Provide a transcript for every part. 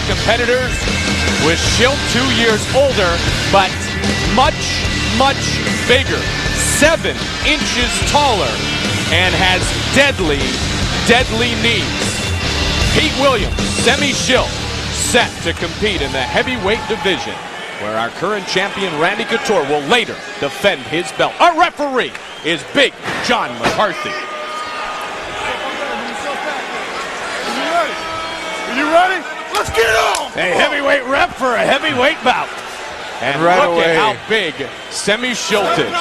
Competitors with Schilt 2 years older, but much bigger, 7 inches taller, and has deadly knees. Pete Williams, Semmy Schilt, set to compete in the heavyweight division, where our current champion Randy Couture will later defend his belt. Our referee is Big John McCarthy. Are you ready? Let's get on! A heavyweight rep for a heavyweight bout. And right look away, at how big Semmy Schilt is.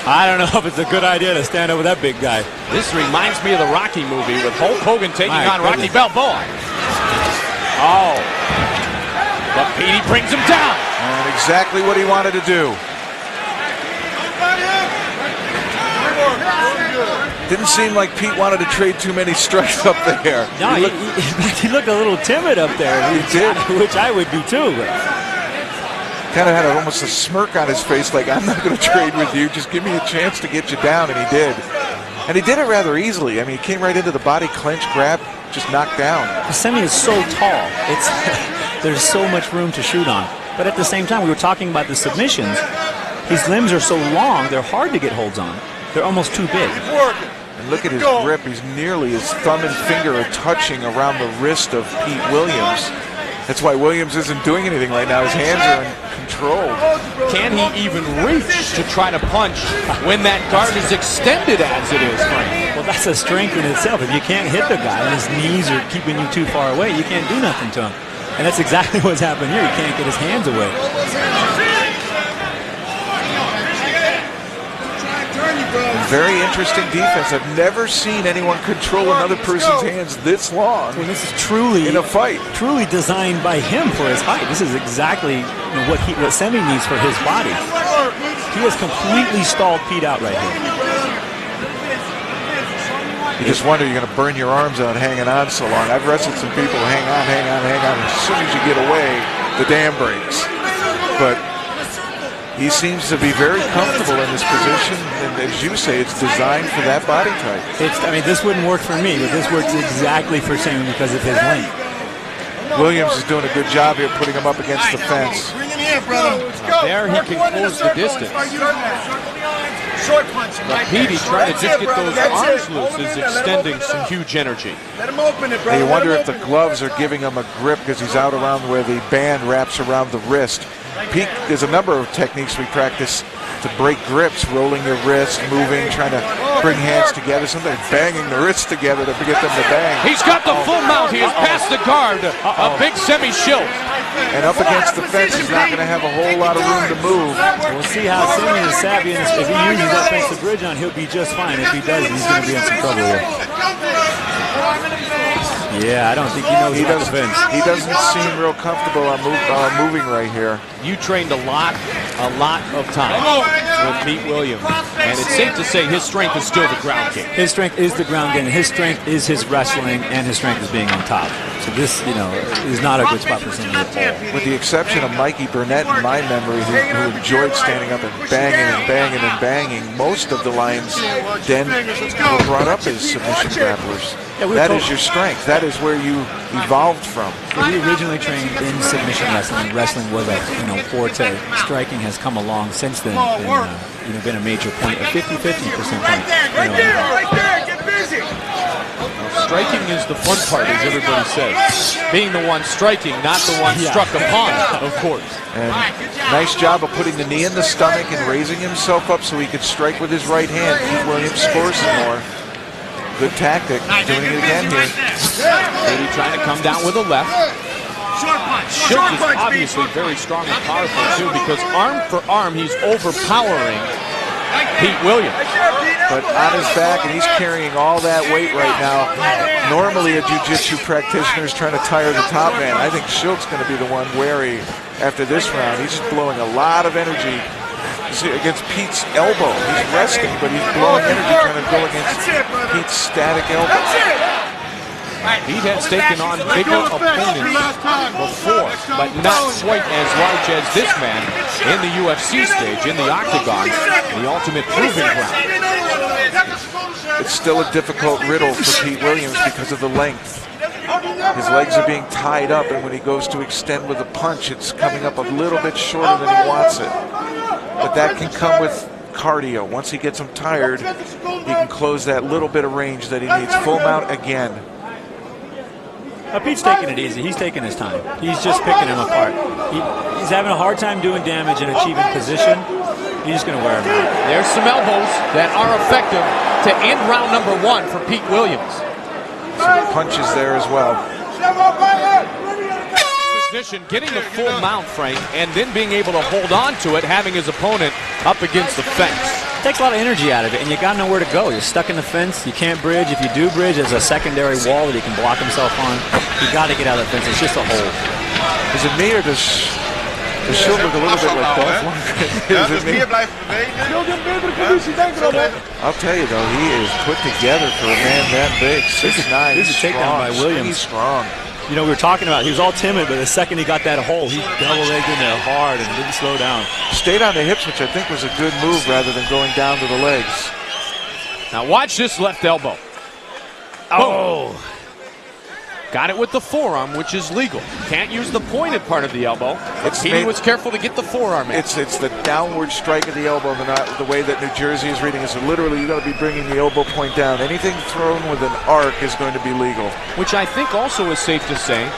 I don't know if it's a good idea to stand up with that big guy. This reminds me of the Rocky movie with Hulk Hogan taking on Rocky goodness. Balboa. Oh. But Petey brings him down. And exactly what he wanted to do. Didn't seem like Pete wanted to trade too many strikes up there. No, he looked a little timid up there. He did. Which I would be too. But. Kind of had almost a smirk on his face, like, I'm not going to trade with you. Just give me a chance to get you down, and he did. And he did it rather easily. I mean, he came right into the body, clinch, grab, just knocked down. Semmy is so tall. There's so much room to shoot on. But at the same time, we were talking about the submissions. His limbs are so long, they're hard to get holds on. They're almost too big. And look at his grip. He's nearly, his thumb and finger are touching around the wrist of Pete Williams. That's why Williams isn't doing anything right now. His hands are controlled. Can he even reach to try to punch when that guard is extended as it is, Frank? Well, that's a strength in itself. If you can't hit the guy and his knees are keeping you too far away, you can't do nothing to him. And that's exactly what's happened here. He can't get his hands away. Very interesting defense. I've never seen anyone control another person's hands this long. Well, this is truly in a fight. Truly designed by him for his height. This is exactly what Semmy needs for his body. He has completely stalled Pete out right here. You just wonder, you're going to burn your arms out hanging on so long. I've wrestled some people who hang on. As soon as you get away, the dam breaks. But he seems to be very comfortable in this position, and as you say, it's designed for that body type. I mean, this wouldn't work for me, but this works exactly for Semmy because of his length. Williams is doing a good job here, putting him up against the fence. There he can close the distance. But Petey trying to just get those arms loose is extending some huge energy. Now you wonder if the gloves are giving him a grip because he's out around where the band wraps around the wrist. Pete, there's a number of techniques we practice to break grips, rolling your wrist, moving, trying to bring hands together, sometimes banging the wrists together to get them to bang. He's got the full mount. He has passed the guard of Big Semmy Schilt. And up against the fence, he's not going to have a whole lot of room to move. We'll see how Semmy is savvy, and if he uses that fence to bridge on, he'll be just fine. If he doesn't, he's going to be in some trouble here. Yeah, I don't think he knows about the fence. He doesn't seem real comfortable on moving right here. You trained a lot of time with Pete Williams, and it's safe to say his strength is still the ground game. His strength is the ground game. His strength is his wrestling, and his strength is being on top. So this, is not a good spot for Semmy at all. With the exception of Mikey Burnett in my memory, who enjoyed standing up and banging, most of the Lions then were brought up as submission grapplers. Yeah, that is your strength. That is where you evolved from. Yeah, we originally trained in submission wrestling. Wrestling was a forte. Striking has come along since then and been a major point, a 50-50% point. Right there, get busy. Striking is the fun part, as everybody says. Being the one striking, not the one struck upon, of course. And nice job of putting the knee in the stomach and raising himself up so he could strike with his right hand. Pete Williams scores some more. Good tactic. Doing it again here. Petey trying to come down with a left. Schilt is obviously very strong and powerful too, because arm for arm he's overpowering Pete Williams. But on his back, and he's carrying all that weight right now. Normally a jiu-jitsu practitioner is trying to tire the top man. I think Schilt's going to be the one wary after this round. He's just blowing a lot of energy against Pete's elbow. He's resting, but he's blowing energy trying to go against Pete's static elbow. Pete has taken on bigger opponents before, but not quite as large as this man in the UFC stage, in the octagon, the ultimate proving ground. It's still a difficult riddle for Pete Williams because of the length. his legs are being tied up, and when he goes to extend with a punch, it's coming up a little bit shorter than he wants it. But that can come with cardio. Once he gets him tired, he can close that little bit of range that he needs. Full mount again. Pete's taking it easy. He's taking his time. He's just picking him apart. He's having a hard time doing damage and achieving position. He's just going to wear him out. There's some elbows that are effective to end round number 1 for Pete Williams. Some punches there as well. Position, getting the full mount, Frank, and then being able to hold on to it, having his opponent up against the fence. It takes a lot of energy out of it, and you got to know where to go. You're stuck in the fence. You can't bridge. If you do bridge, there's a secondary wall that he can block himself on. You got to get out of the fence. It's just a hole. Is it me, or does Schilt look a little bit like Dolph Lundgren? Is it me? I'll tell you though, he is put together for a man that big. 6'9". This is a takedown by Williams. He's strong. You know, we were talking about he was all timid, but the second he got that hole, he double-legged in there hard and didn't slow down. Stayed on the hips, which I think was a good move rather than going down to the legs. Now watch this left elbow. Oh! Got it with the forearm, which is legal. Can't use the pointed part of the elbow. He was careful to get the forearm in. It's the downward strike of the elbow, the way that New Jersey is reading it. So literally, you got to be bringing the elbow point down. Anything thrown with an arc is going to be legal. Which I think also is safe to say,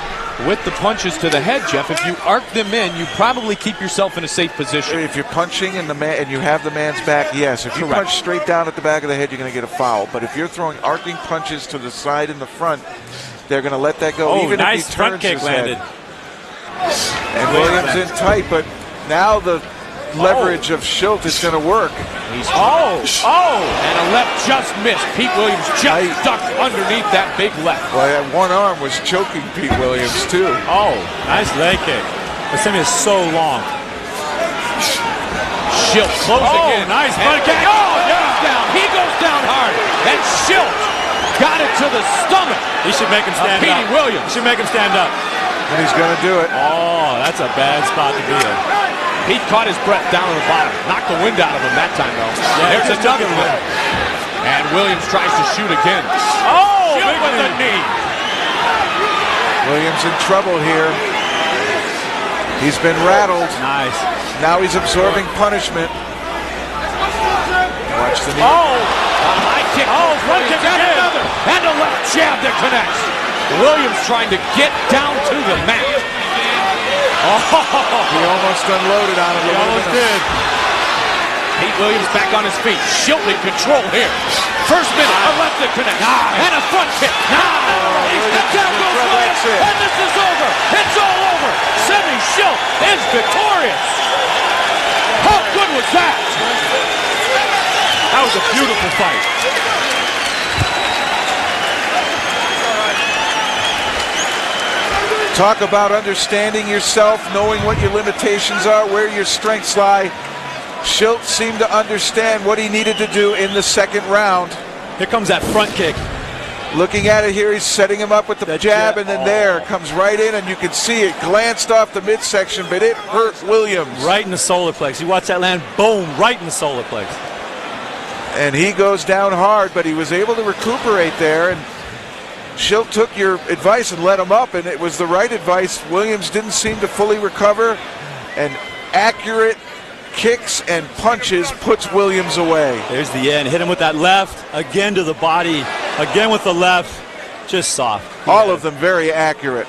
with the punches to the head, Jeff, if you arc them in, you probably keep yourself in a safe position. If you're punching and you have the man's back, yes. If you punch straight down at the back of the head, you're going to get a foul. But if you're throwing arcing punches to the side and the front, they're going to let that go. Even nice if he front turns kick his landed. Head. And Williams in tight, but now the leverage of Schilt is going to work. And a left just missed. Pete Williams just stuck underneath that big left. Well, that one arm was choking Pete Williams too. Nice leg kick. But Semmy is so long. Schilt closing in. Nice front kick. He goes down hard. And Schilt got it to the stomach. He should make him stand up. Pete Williams. He should make him stand up. And he's going to do it. That's a bad spot to be in. Pete caught his breath down on the bottom. Knocked the wind out of him that time, though. There's another one. And Williams tries to shoot again. Schilt with the knee. Williams in trouble here. He's been rattled. Nice. Now he's absorbing punishment. Watch the knee. High kick. Front kick again. Another. And a left jab that connects. Williams trying to get down to the mat. He almost unloaded on him. He almost did. Pete Williams back on his feet. Schilt in control here. First minute, a left that connects. And a front kick. Down goes Williams. And this is over. It's all over. Semmy Schilt is victorious. How good was that? That was a beautiful fight. Talk about understanding yourself, knowing what your limitations are, where your strengths lie. Schilt seemed to understand what he needed to do in the second round. Here comes that front kick. Looking at it here, he's setting him up with the jab, and then there comes right in, and you can see it glanced off the midsection, but it hurt Williams. Right in the solar plex. You watch that land, boom, right in the solar plex. And he goes down hard, but he was able to recuperate there, and Schilt took your advice and let him up, and it was the right advice. Williams didn't seem to fully recover, and accurate kicks and punches puts Williams away. There's the end. Hit him with that left, again to the body, again with the left, just soft. All of them very accurate.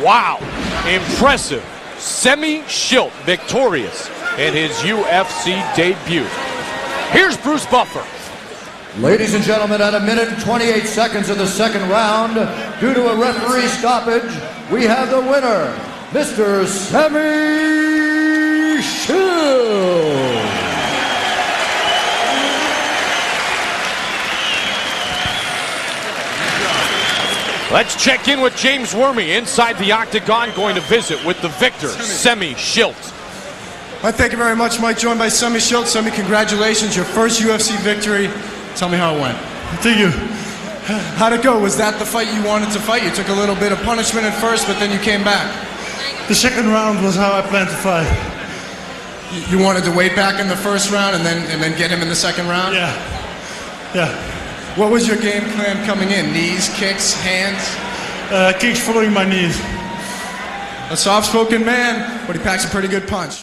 Wow, impressive. Semmy Schilt victorious in his UFC debut. Here's Bruce Buffer. Ladies and gentlemen, at 1 minute and 28 seconds of the second round, due to a referee stoppage, we have the winner, Mr. Semmy Schilt. Let's check in with James Wormy inside the octagon, going to visit with the victor, Semmy Schilt. Well, thank you very much, Mike. Joined by Semmy Schilt. Semmy, congratulations, your first UFC victory. Tell me how it went. Thank you. How'd it go? Was that the fight you wanted to fight? You took a little bit of punishment at first, but then you came back. The second round was how I planned to fight. You wanted to wait back in the first round and then get him in the second round? Yeah. What was your game plan coming in? Knees, kicks, hands? Kicks following my knees. A soft-spoken man, but he packs a pretty good punch.